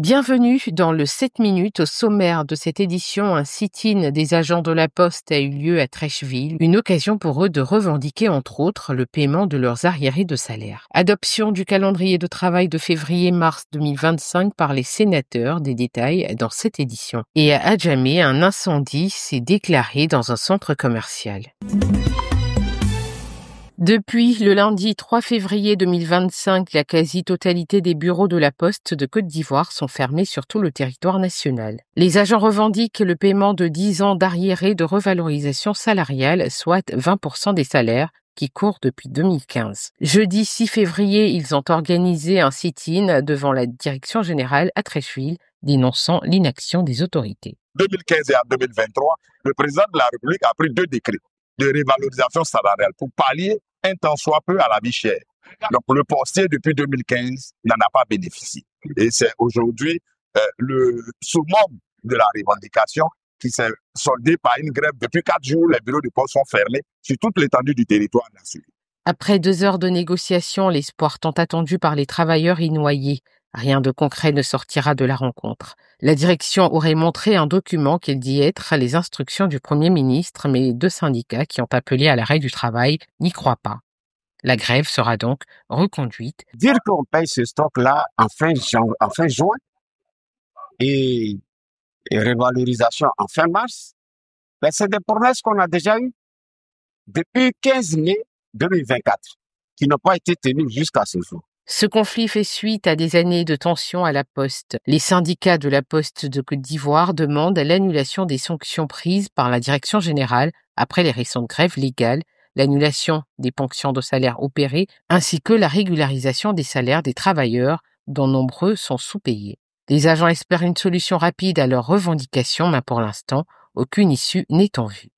Bienvenue dans le 7 minutes. Au sommaire de cette édition, un sit-in des agents de la Poste a eu lieu à Trècheville, une occasion pour eux de revendiquer entre autres le paiement de leurs arriérés de salaire. Adoption du calendrier de travail de février-mars 2025 par les sénateurs, des détails dans cette édition. Et à Adjamé, un incendie s'est déclaré dans un centre commercial. Depuis le lundi 3 février 2025, la quasi-totalité des bureaux de la Poste de Côte d'Ivoire sont fermés sur tout le territoire national. Les agents revendiquent le paiement de 10 ans d'arriérés de revalorisation salariale, soit 20% des salaires, qui court depuis 2015. Jeudi 6 février, ils ont organisé un sit-in devant la direction générale à Trècheville, dénonçant l'inaction des autorités. 2015 et en 2023, le président de la République a pris 2 décrets de révalorisation salariale pour pallier un tant soit peu à la vie chère. Donc le postier depuis 2015 n'en a pas bénéficié. Et c'est aujourd'hui le summum de la revendication qui s'est soldé par une grève. Depuis 4 jours, les bureaux de poste sont fermés sur toute l'étendue du territoire national. Après 2 heures de négociation, l'espoir tant attendu par les travailleurs est noyé. Rien de concret ne sortira de la rencontre. La direction aurait montré un document qu'elle dit être les instructions du Premier ministre, mais les 2 syndicats qui ont appelé à l'arrêt du travail n'y croient pas. La grève sera donc reconduite. Dire qu'on paye ce stock-là en fin juin et revalorisation en fin mars, c'est des promesses qu'on a déjà eues depuis 15 mai 2024 qui n'ont pas été tenues jusqu'à ce jour. Ce conflit fait suite à des années de tensions à la Poste. Les syndicats de la Poste de Côte d'Ivoire demandent l'annulation des sanctions prises par la direction générale après les récentes grèves légales, l'annulation des ponctions de salaire opérées, ainsi que la régularisation des salaires des travailleurs, dont nombreux sont sous-payés. Les agents espèrent une solution rapide à leurs revendications, mais pour l'instant, aucune issue n'est en vue.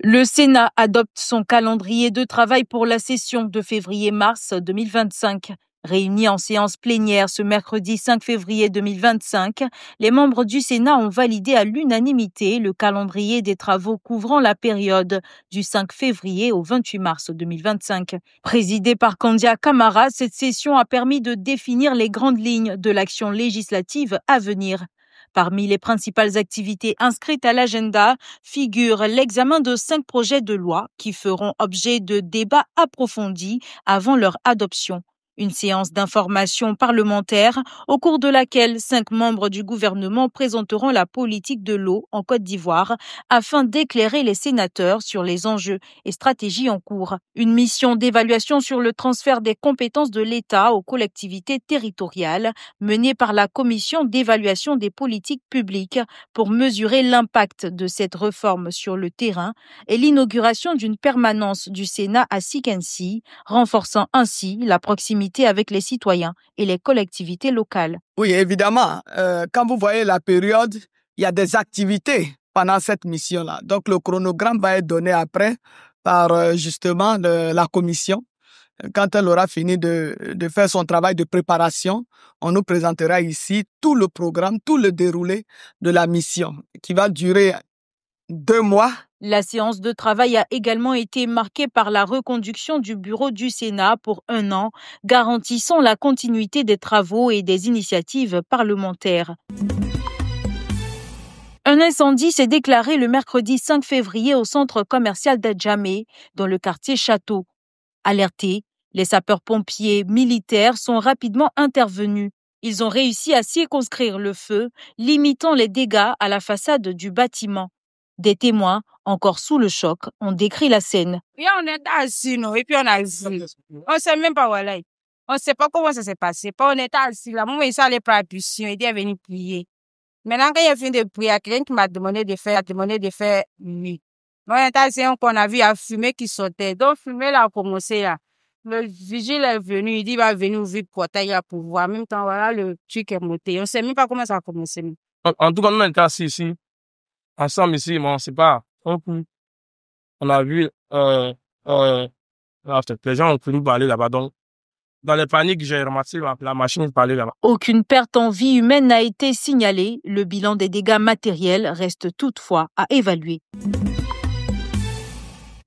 Le Sénat adopte son calendrier de travail pour la session de février-mars 2025. Réunis en séance plénière ce mercredi 5 février 2025, les membres du Sénat ont validé à l'unanimité le calendrier des travaux couvrant la période du 5 février au 28 mars 2025. Présidée par Kandia Camara, cette session a permis de définir les grandes lignes de l'action législative à venir. Parmi les principales activités inscrites à l'agenda figure l'examen de 5 projets de loi qui feront objet de débats approfondis avant leur adoption. Une séance d'information parlementaire au cours de laquelle 5 membres du gouvernement présenteront la politique de l'eau en Côte d'Ivoire afin d'éclairer les sénateurs sur les enjeux et stratégies en cours. Une mission d'évaluation sur le transfert des compétences de l'État aux collectivités territoriales menée par la Commission d'évaluation des politiques publiques pour mesurer l'impact de cette réforme sur le terrain et l'inauguration d'une permanence du Sénat à Sikensi, renforçant ainsi la proximité avec les citoyens et les collectivités locales. Oui, évidemment. Quand vous voyez la période, il y a des activités pendant cette mission-là. Donc, le chronogramme va être donné après par justement la commission. Quand elle aura fini de faire son travail de préparation, on nous présentera ici tout le programme, tout le déroulé de la mission qui va durer 2 mois. La séance de travail a également été marquée par la reconduction du bureau du Sénat pour 1 an, garantissant la continuité des travaux et des initiatives parlementaires. Un incendie s'est déclaré le mercredi 5 février au centre commercial d'Adjamé, dans le quartier Château. Alertés, les sapeurs-pompiers militaires sont rapidement intervenus. Ils ont réussi à circonscrire le feu, limitant les dégâts à la façade du bâtiment. Des témoins, encore sous le choc, ont décrit la scène. On était assis, non, et puis on a vu. On ne sait même pas où elle est. On ne sait pas comment ça s'est passé. On était assis là. Moi, il allait prendre la puissance. Il est venu prier. Maintenant, quand il a fini de prier, il y a quelqu'un qui m'a demandé de faire nuit. On était assis, on a vu la fumée qui sortait. Donc, la fumée là a commencé là. Le vigile est venu, il dit, il va venir ouvrir le portail là pour voir. En même temps, voilà, le truc est monté. On ne sait même pas comment ça a commencé. En tout cas, nous, on était assis ici. Ensemble ici, mais on ne sait pas. On a vu les gens ont pu nous parler là-bas. Donc, dans les paniques, j'ai remarqué la machine parlait là-bas. Aucune perte en vie humaine n'a été signalée. Le bilan des dégâts matériels reste toutefois à évaluer.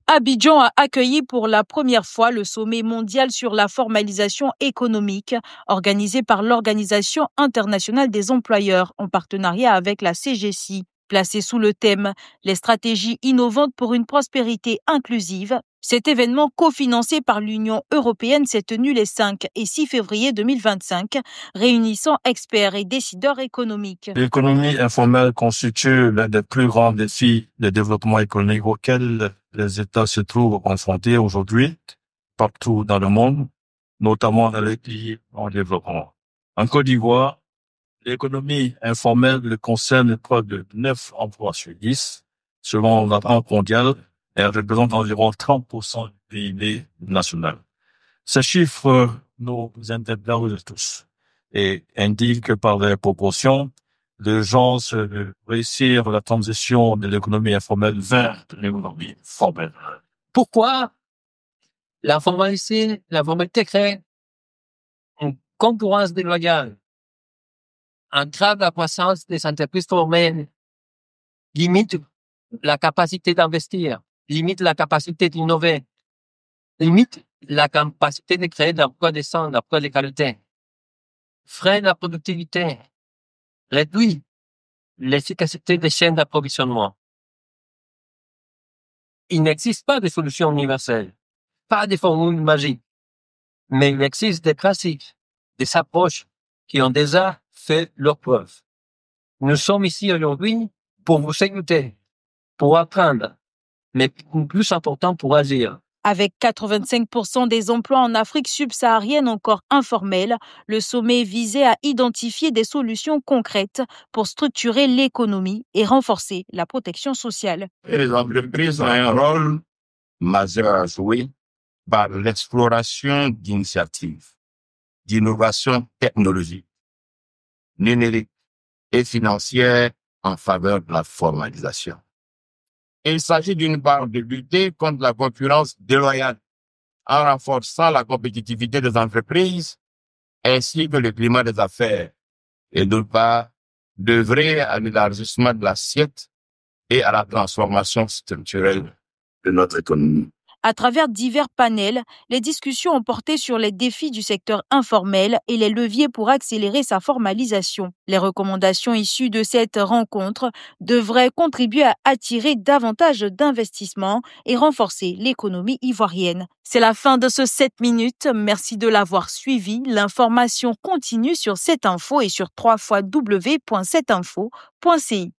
Abidjan a accueilli pour la première fois le sommet mondial sur la formalisation économique organisé par l'Organisation internationale des employeurs en partenariat avec la CGC. Placé sous le thème « Les stratégies innovantes pour une prospérité inclusive », cet événement cofinancé par l'Union européenne s'est tenu les 5 et 6 février 2025, réunissant experts et décideurs économiques. L'économie informelle constitue l'un des plus grands défis de développement économique auxquels les États se trouvent confrontés aujourd'hui, partout dans le monde, notamment dans les pays en développement. En Côte d'Ivoire, l'économie informelle concerne près de 9 emplois sur 10. Selon la Banque mondiale, elle représente environ 30% du PIB national. Ces chiffres nous interpellent tous et indiquent que par les proportions, l'urgence de réussir la transition de l'économie informelle vers l'économie formelle. Pourquoi la formalité crée une concurrence déloyale, entrave la croissance des entreprises formelles, limite la capacité d'investir, limite la capacité d'innover, limite la capacité de créer d'emplois décents, d'emplois de qualité, freine la productivité, réduit l'efficacité des chaînes d'approvisionnement. Il n'existe pas de solution universelle, pas de formule magique, mais il existe des principes, des approches qui ont déjà fait leurs preuves. Nous sommes ici aujourd'hui pour vous écouter, pour apprendre, mais plus important pour agir. Avec 85% des emplois en Afrique subsaharienne encore informels, le sommet visait à identifier des solutions concrètes pour structurer l'économie et renforcer la protection sociale. Et les entreprises ont un rôle majeur à jouer par l'exploration d'initiatives, d'innovation technologique, numérique et financière en faveur de la formalisation. Il s'agit d'une part de lutter contre la concurrence déloyale en renforçant la compétitivité des entreprises ainsi que le climat des affaires et d'autre part d'œuvrer à l'élargissement de l'assiette et à la transformation structurelle de notre économie. À travers divers panels, les discussions ont porté sur les défis du secteur informel et les leviers pour accélérer sa formalisation. Les recommandations issues de cette rencontre devraient contribuer à attirer davantage d'investissements et renforcer l'économie ivoirienne. C'est la fin de ce 7 minutes. Merci de l'avoir suivi. L'information continue sur 7info et sur www.7info.ci.